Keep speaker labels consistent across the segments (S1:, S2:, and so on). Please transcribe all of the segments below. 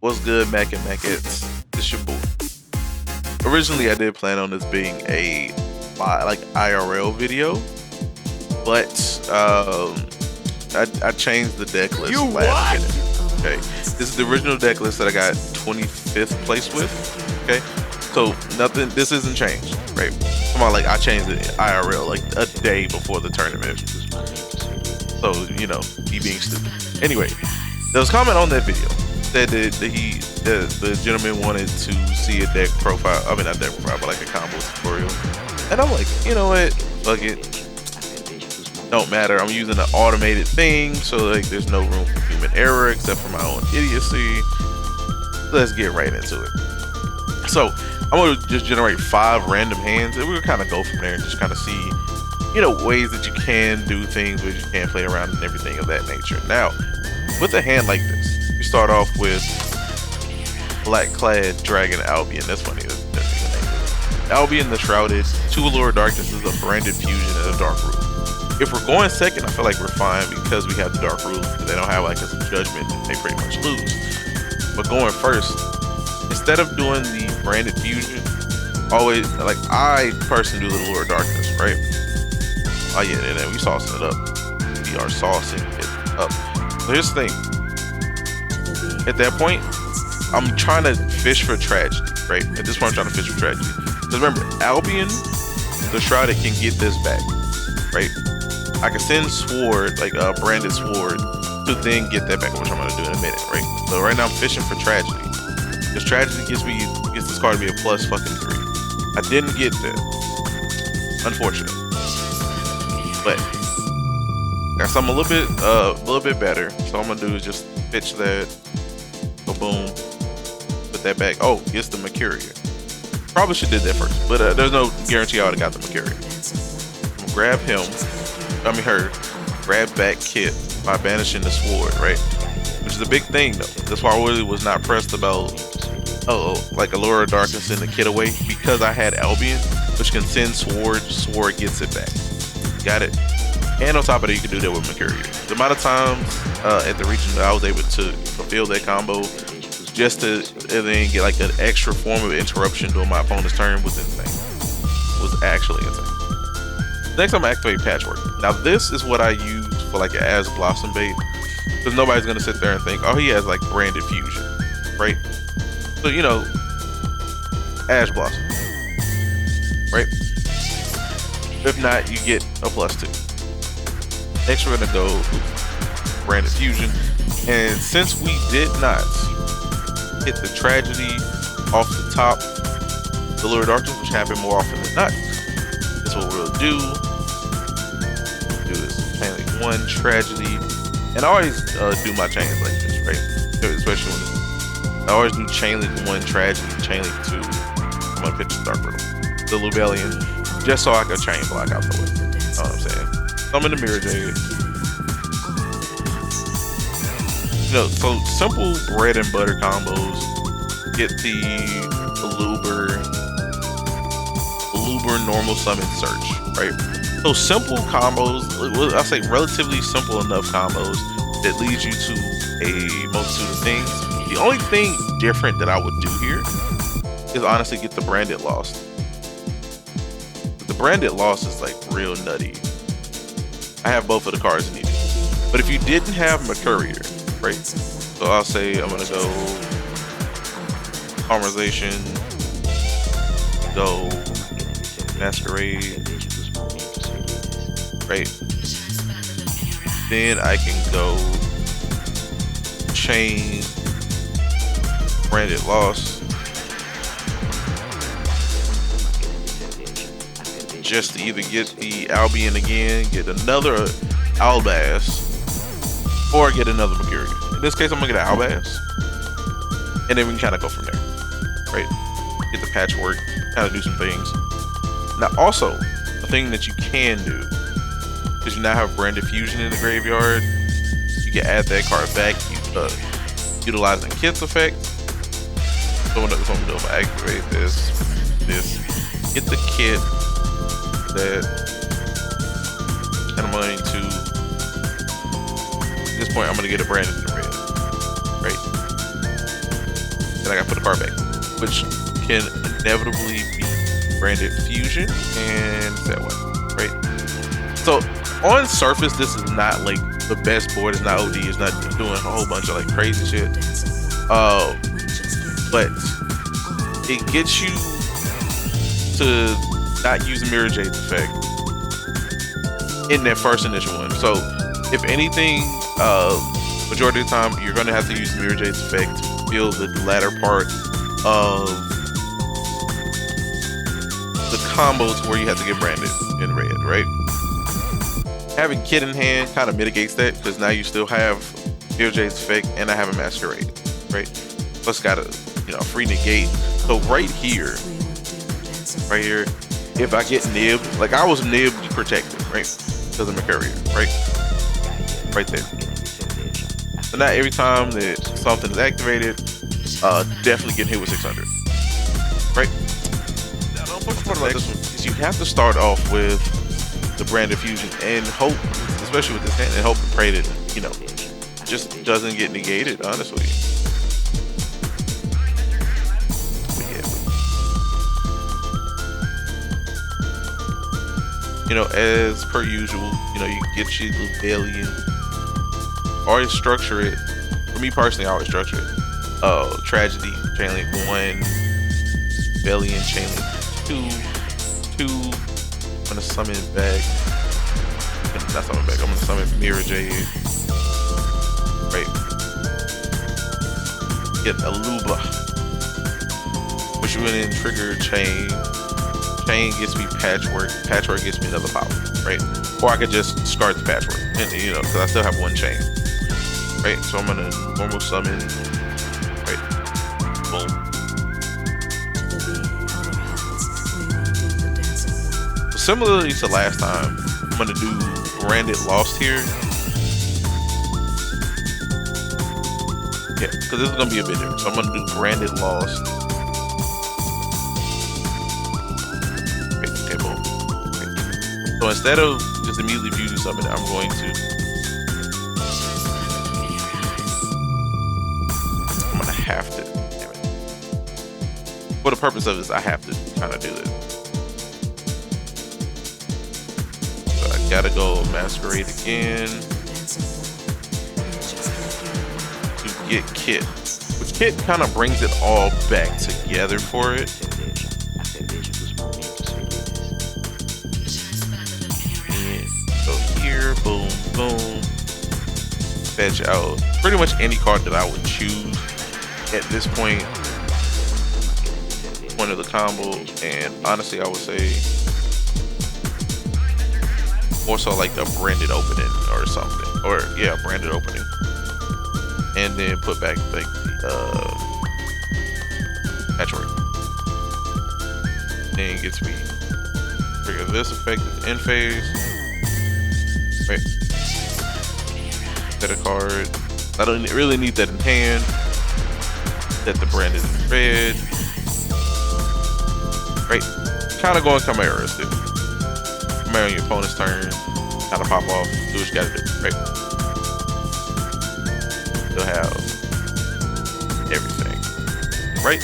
S1: What's good, Mac and Macettes? It's your boy. Originally, I did plan on this being a like IRL video, but I changed the deck list last minute. Okay, this is the original deck list that I got 25th place with. Okay, so nothing. This isn't changed, right? Come on, like I changed it IRL like a day before the tournament. So you know, he being stupid. Anyway, there was a comment on that video that the gentleman wanted to see a deck profile. I mean, not deck profile, but like a combo tutorial. And I'm like, you know what? Fuck it. Don't matter. I'm using an automated thing, so like there's no room for human error except for my own idiocy. Let's get right into it. So I'm gonna just generate 5 random hands, and we'll kind of go from there and just kind of see, you know, ways that you can do things, ways you can play around and everything of that nature. Now, with a hand like this, you start off with Black Clad Dragon Albion. That's funny. That's Albion the Shrouded, 2 Allure of Darknesses, a Branded Fusion, and a Dark Rule. If we're going second, I feel like we're fine because we have the Dark Rule. They don't have like a judgment, they pretty much lose. But going first, instead of doing the Branded Fusion, always, like I personally do the Allure of Darkness, right? Oh yeah, and then we saucing it up. We are saucing it up. So here's the thing. At that point, I'm trying to fish for tragedy, right? At this point, I'm trying to fish for tragedy. Because remember, Albion, the Shrouded, can get this back, right? I can send Sword, like a Branded Sword, to then get that back, which I'm going to do in a minute, right? So right now, I'm fishing for tragedy. Because tragedy gets this card to be a plus fucking 3. I didn't get that. Unfortunate. But got something a little bit better. So all I'm gonna do is just pitch that. Boom. Put that back. Oh, it's the Mercurial. Probably should did that first, but there's no guarantee I would have got the Mercurial. I'm gonna grab him. I mean her. Grab back Kit by banishing the Sword, right? Which is a big thing though. That's why I really was not pressed about like Allure of Darkness and the Kit away, because I had Albion, which can send Sword. Sword gets it back. Got it. And on top of that, you can do that with Mercurial. The amount of times at the region that I was able to fulfill that combo just to and then get like an extra form of interruption during my opponent's turn was insane. Was actually insane. Next, I'm gonna activate Patchwork. Now this is what I use for like an As Blossom bait, because nobody's gonna sit there and think, oh, he has like Branded Fusion, right? So you know, Ash Blossom, right? If not, you get a +2. Next, we're gonna go Branded Fusion, and since we did not hit the tragedy off the top, the Allure of Darkness, which happen more often than not, that's what we'll do. Do this chain link 1 tragedy, and I always do my chains like this, right? Especially when I always do chain link 1 tragedy, chain link 2. I'm gonna pitch the Dark Riddle, the Lubellion, just so I can chain block out the way. You know what I'm saying? I'm in the Mirror Jade. You know, so simple bread and butter combos. Get the Luber normal summon search, right? So simple combos, I say relatively simple enough combos that leads you to a multitude of things. The only thing different that I would do here is honestly get the Branded Lost. The Branded Lost is like real nutty. I have both of the cards needed. But if you didn't have Mercurial, right? So I'll say I'm gonna go Polymerization, go Masquerade, right? Then I can go Chain, Branded Lost, just to either get the Albion again, get another Albaz, or get another Mercurial. In this case, I'm gonna get an Albaz, and then we can kind of go from there, right? Get the Patchwork, kind of do some things. Now, also, a thing that you can do, because you now have Branded Fusion in the graveyard, you can add that card back, utilizing Kit's effect. So what I'm gonna do, if I activate this, get the Kit, that, and I'm going to, at this point, I'm going to get a Branded in the red, right? then I gotta put the card back, which can inevitably be Branded Fusion and that one, right? So on surface, this is not like the best board. It's not OD. It's not doing a whole bunch of like crazy shit. But it gets you to not use Mirror Jade's effect in that first initial one. So if anything, majority of the time you're gonna have to use Mirror Jade's effect to feel the latter part of the combos where you have to get branded in red, right? Having Kit in hand kind of mitigates that, because now you still have Mirror Jade's effect and I have a Masquerade, right? Plus got a free negate. So right here, if I get nibbed, like I was nibbed protected, right? Because I'm a courier, right? Right there. So now every time that something is activated, definitely getting hit with 600, right? Now, the unfortunate part about this one is you have to start off with the Branded Fusion and hope, especially with this hand, and hope and pray that, just doesn't get negated, honestly. As per usual, you get your little Valiant. Always structure it. For me personally, I always structure it. Tragedy, Chainlink 1, Valiant, Chainlink 2. I'm gonna summon back. Not summon back. I'm gonna summon Mirror Jade. Right. Get a Luba. Push you in and trigger Chain. Chain gets me Patchwork. Patchwork gets me another power, right? Or I could just start the Patchwork, and because I still have one chain, right? So I'm gonna normal summon, right? Boom. So similarly to last time, I'm gonna do Branded Lost here. Yeah, because this is gonna be a bit different. So I'm gonna do Branded Lost. So instead of just immediately fusion summon, I'm going to have to, damn it. For the purpose of this, I have to kind of do this. So I gotta go Masquerade again to get Kit, which Kit kind of brings it all back together for it. Boom, boom. Fetch out pretty much any card that I would choose at this point of the combo, and honestly, I would say more so like a branded opening or something, or yeah, branded opening, and then put back like the Patchwork. Then gets me trigger this effect at the end phase. Right. Set a card. I don't really need that in hand. Set the branded in red. Right. Kind of going Chimeras, dude. Chimera on your opponent's turn. Kind of pop off. Do what you gotta do. Right. You'll have everything. Right.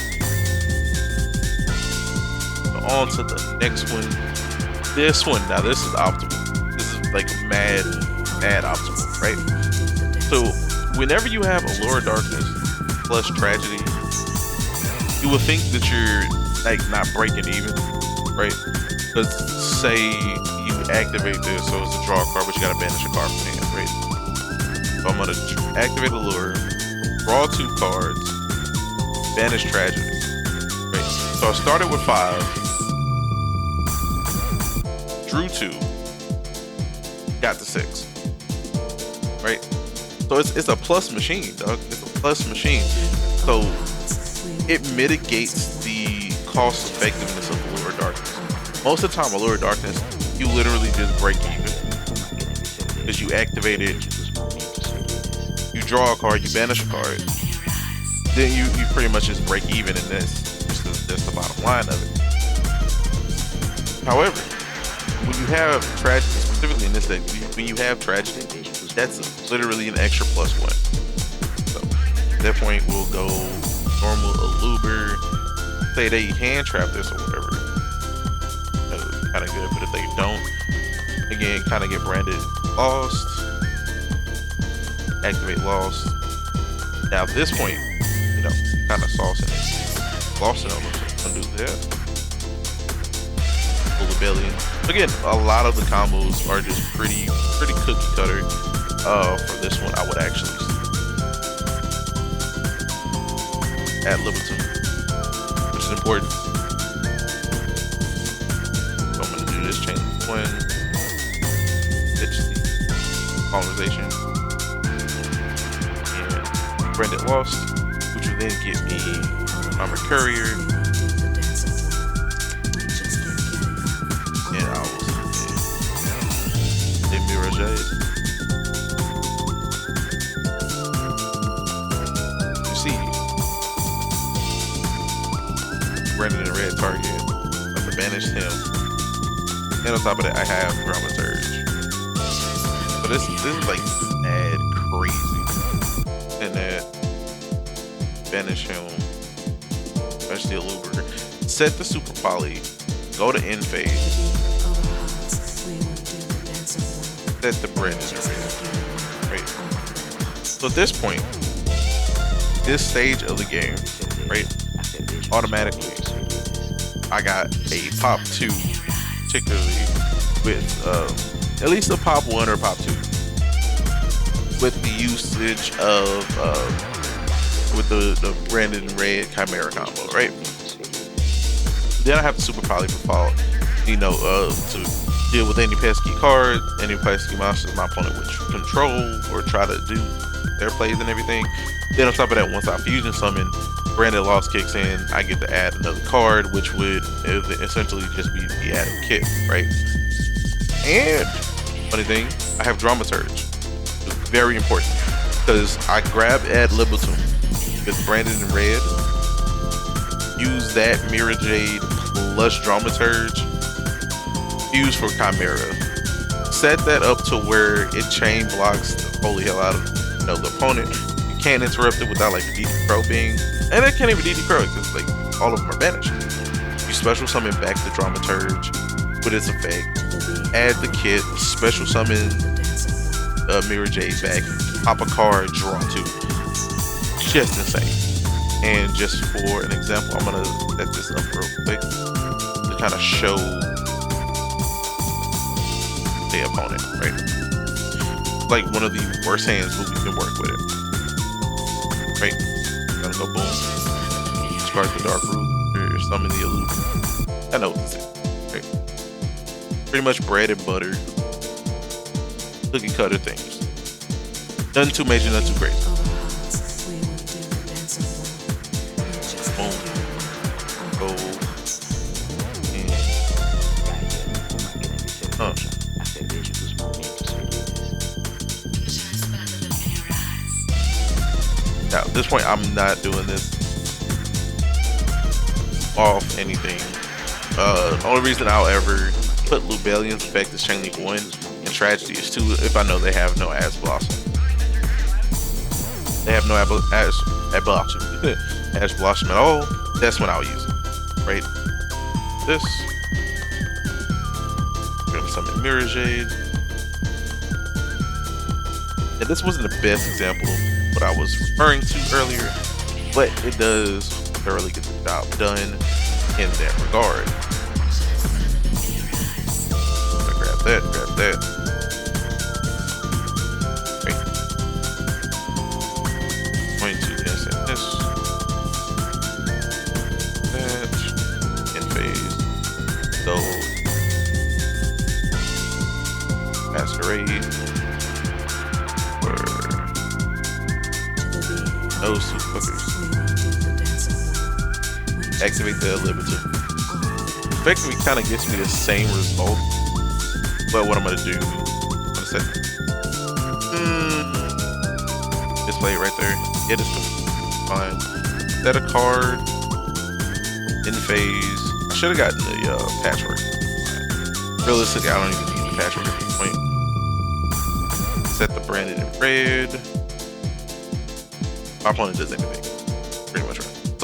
S1: So on to the next one. This one. Now this is optimal. Like mad optimal, right? So whenever you have Allure of Darkness plus Tragedy, you would think that you're like not breaking even, right? Because say you activate this, so it's a draw card, but you gotta banish a card from hand, right? So I'm gonna activate Allure, draw 2 cards, banish Tragedy, right? So I started with 5, drew 2, got the 6, right? So it's a plus machine, dog. It's a plus machine. So it mitigates the cost effectiveness of Allure of Darkness. Most of the time, Allure of Darkness, you literally just break even because you activate it, you draw a card, you banish a card, then you pretty much just break even in this. That's the bottom line of it. However, when you have Tragedy, specifically in this deck, when you have Tragedy, that's literally an extra +1. So at that point, we'll go normal Aluber. Say they hand trap this or whatever, kind of good. But if they don't, again, kind of get branded lost. Activate lost. Now at this point, you know, kind of saucing it. Lost it, undo that. Full rebellion. Again, a lot of the combos are just pretty cookie cutter. For this one, I would actually add Littleton, which is important. So I'm gonna do this chain one, ditch the colonization, and Branded Lost, which will then get me Armor Courier, and I will say Mirage. You see, Branded and red target. I'm gonna banish him. And on top of that, I have Dramaturge. So this is like mad crazy. And that banish him. Banish the Aluber. Set the super poly. Go to end phase. Set the Branded and red. Right. So at this point, this stage of the game, right? Automatically, I got a pop 2, particularly with at least a pop 1 or pop 2, with the usage of with the Branded and red Chimera combo, right? Then I have the super poly for fall, you know, to deal with any pesky card, any pesky monsters my opponent would control or try to do their plays and everything. Then on top of that, once I fusion summon, Branded Lost kicks in, I get to add another card, which would essentially just be the added kit, right? And funny thing, I have Dramaturge. Very important, because I grab Ad Libitum with Branded and red, use that Mirror Jade plus Dramaturge, fuse for Chimera, set that up to where it chain blocks the holy hell out of, you know, the opponent. You can't interrupt it without like the DD Crow being. And I can't even DD Crow because like all of them are banished. You special summon back the Dramaturge with its effect. Add the kit, special summon Mirror Jade back, pop a card, draw 2. Just insane. And just for an example, I'm gonna set this up real quick to kind of show the opponent, right? Like one of the worst hands, but we can work with it. Right? Gonna go boom. Discard the Dark Ruler, summon the Illusion. I know what this is. Right? Pretty much bread and butter, cookie cutter things. Nothing too major, nothing too crazy. Boom. Go. And. Now, at this point, I'm not doing this off anything. The only reason I'll ever put Lubellion's effect is Chain Link 1 and Tragedy is 2 if I know they have no Ash Blossom. They have no Ash Blossom at all, that's when I'll use it. Right? This. We're gonna summon Mirror Jade. And this wasn't the best example of what I was referring to earlier, but it does thoroughly get the job done in that regard. I'm gonna grab that. Right. Going to this and this. That. In phase. So Masquerade. Those two fuckers. Activate the Libitum. Effectively kind of gets me the same result, but what I'm gonna do, I'm gonna set display it right there. Yeah, this is fine. Set a card in phase. I should have gotten the patchwork. Realistically, I don't even need the patchwork at this point. Set the Branded in red. My opponent does anything, pretty much right.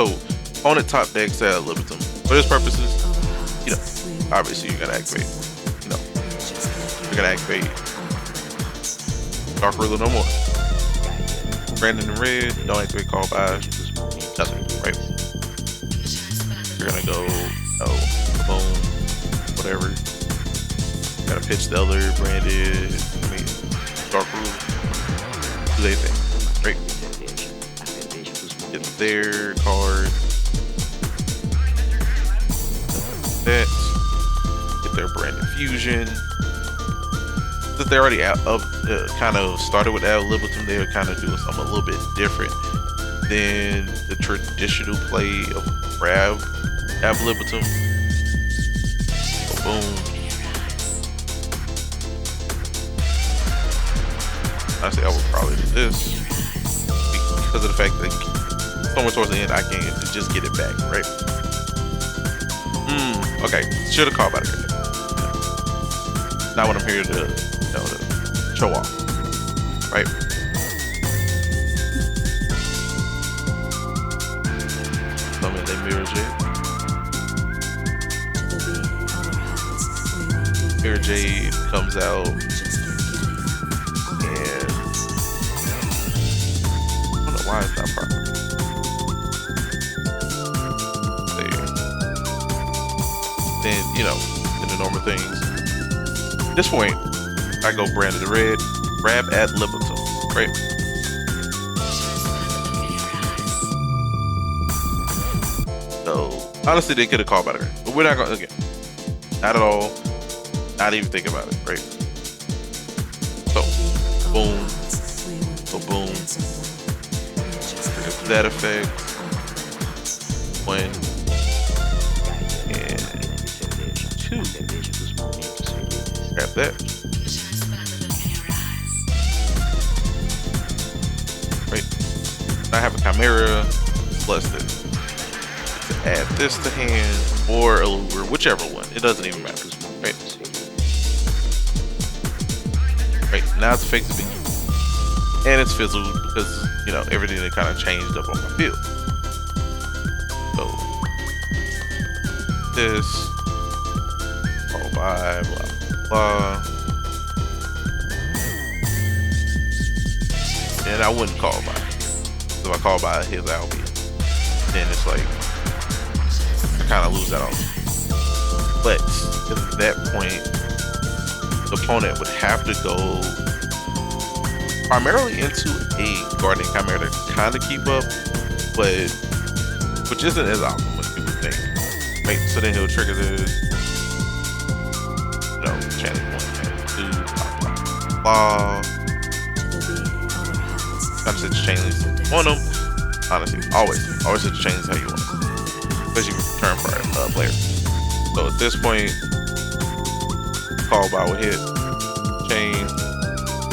S1: Opponent top decks ad libitum. For this purposes, you know, obviously you're gonna activate. You know, you're gonna activate Dark Ruler no more. Branded in red, don't activate call by. Nothing, right? You're gonna go, boom, whatever. Gotta pitch the other branded, Dark Ruler. Do they think, right? Get their card. That. Get their branded fusion. Since they already kind of started with ad libitum, they were kind of doing something a little bit different than the traditional play of grab ad libitum. So boom. Honestly, I would probably do this because of the fact that somewhere towards the end I can just get it back, right? Okay, should have called by the not when I'm here to show off, right? Summon they Mirror Jade. Mirror Jade comes out, and I don't know why it's not proper. Then, you know, in the normal things. At this point, I go Branded red, grab ad libitum, right? So, honestly, they could have called better, but we're not going to, again, not at all, not even think about it, right? So, boom, so boom, forget that effect, when, grab that. Right. I have a Chimera plus this. To add this to hand or a lure, whichever one. It doesn't even matter. Right. Right. Now it's effectively and it's fizzled because you know everything that kind of changed up on my field. So this all by blah. And I wouldn't call by it. So if I call by his Albion, then it's like I kind of lose that on. But at that point, the opponent would have to go primarily into a Guardian Chimera to kind of keep up, but which isn't as optimal as you would think. Right? So then he'll trigger this. Chanting 1, chanting 2, blah. Kind of set the chain links on them. Honestly, always set the chain links how you want it, especially if you turn for a player. So at this point, call by will hit chain.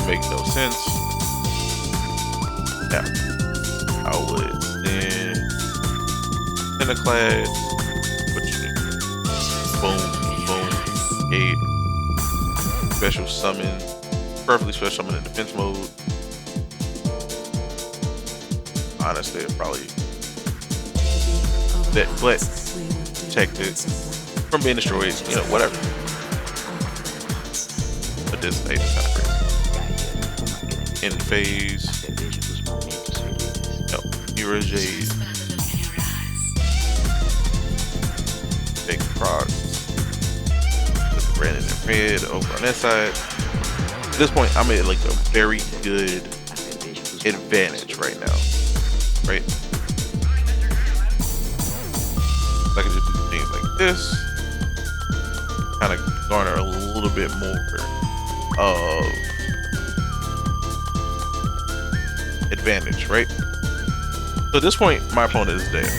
S1: Make no sense. Now, I would extend Pentaclad. What you need? Boom, gate. Special summon, preferably special summon in defense mode. Honestly, it probably that, but protect it from being destroyed, you know, whatever. But this is kind of crazy. In phase, no, Mirror Jade, big procs. Branded in red over on that side. At this point, I'm at like a very good advantage right now, right? I can just do things like this, kind of garner a little bit more of advantage, right? So at this point, my opponent is dead.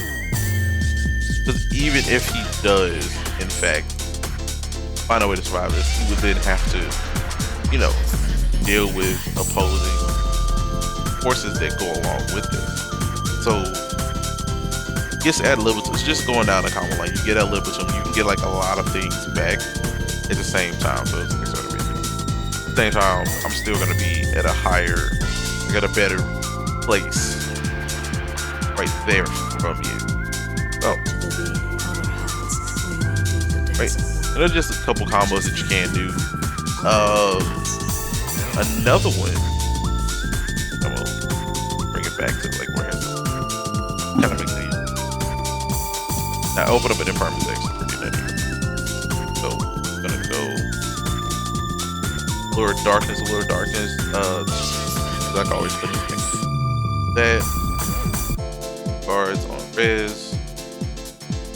S1: Because even if he does, in fact, find a way to survive this, he would then have to, you know, deal with opposing forces that go along with it. So, gets ad libitum. It's just going down the combo line. You get ad libitum, you can get like a lot of things back at the same time. So it's sort of at the same time, I'm still gonna be at a higher, I got a better place right there from you. Oh. Right. And there's just a couple combos that you can do. Another one. I'm gonna bring it back to like where it's kind of makes it. Now open up an impermanent section. Pretty nutty. So I'm gonna go Lure Darkness, like I always put in that. Cards on res.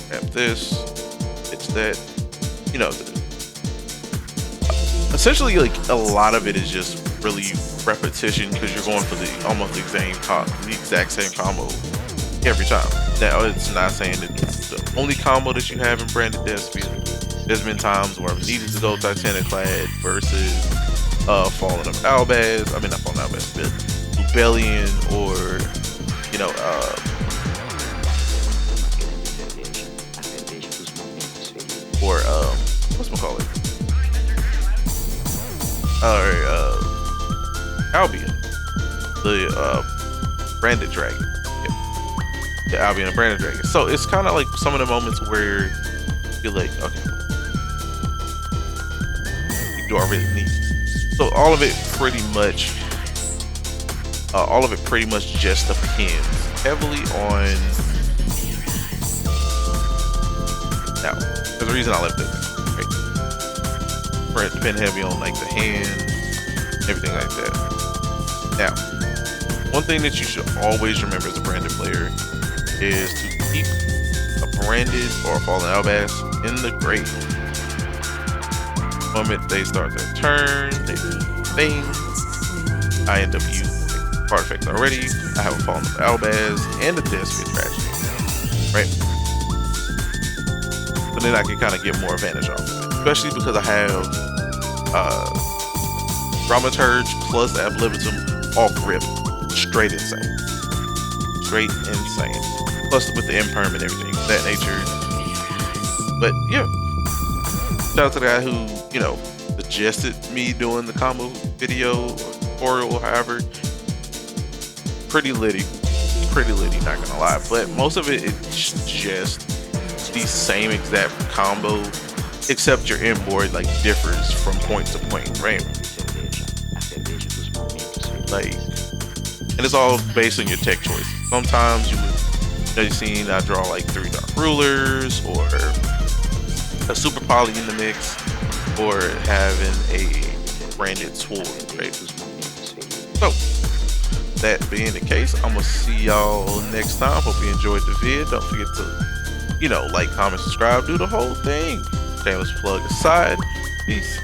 S1: Tap this. It's that. You know, essentially like a lot of it is just really repetition because you're going for the almost the exact same combo every time. Now it's not saying that it's the only combo that you have in Branded Despia. There's been times where I've needed to go Titanic Clad versus Fallen of Albaz. I mean not Fallen of Albaz, but Lubellion, or you know or whatchamacallit? Albion, the Branded Dragon. Yeah, Albion and Branded Dragon. So it's kind of like some of the moments where you're like, okay, do I really need this? So all of it pretty much just depends heavily on. Now, there's a reason I left it. Right? Depend heavy on like the hand, everything like that. Now, one thing that you should always remember as a branded player is to keep a branded or a Fallen Albaz in the grave. The moment they start their turn, they do things. I end up using card effects already. I have a Fallen Albaz and a Despia Tragedy, right? But then I can kind of get more advantage off of it, especially because I have Dramaturge plus Ab Libitum off rip. Straight insane. Plus with the imperm and everything, that nature. But yeah, shout out to the guy who, you know, suggested me doing the combo video or tutorial, however. Pretty litty, not gonna lie. But most of it is just the same exact combo, except your inboard like differs from point to point, right? Like, and it's all based on your tech choices. Sometimes you've seen I draw like 3 Dark Rulers or a Super Poly in the mix, or having a Branded Sword, right? So, that being the case, I'm gonna see y'all next time. Hope you enjoyed the vid. Don't forget to, you know, like, comment, subscribe, do the whole thing. Shameless plug aside. Peace.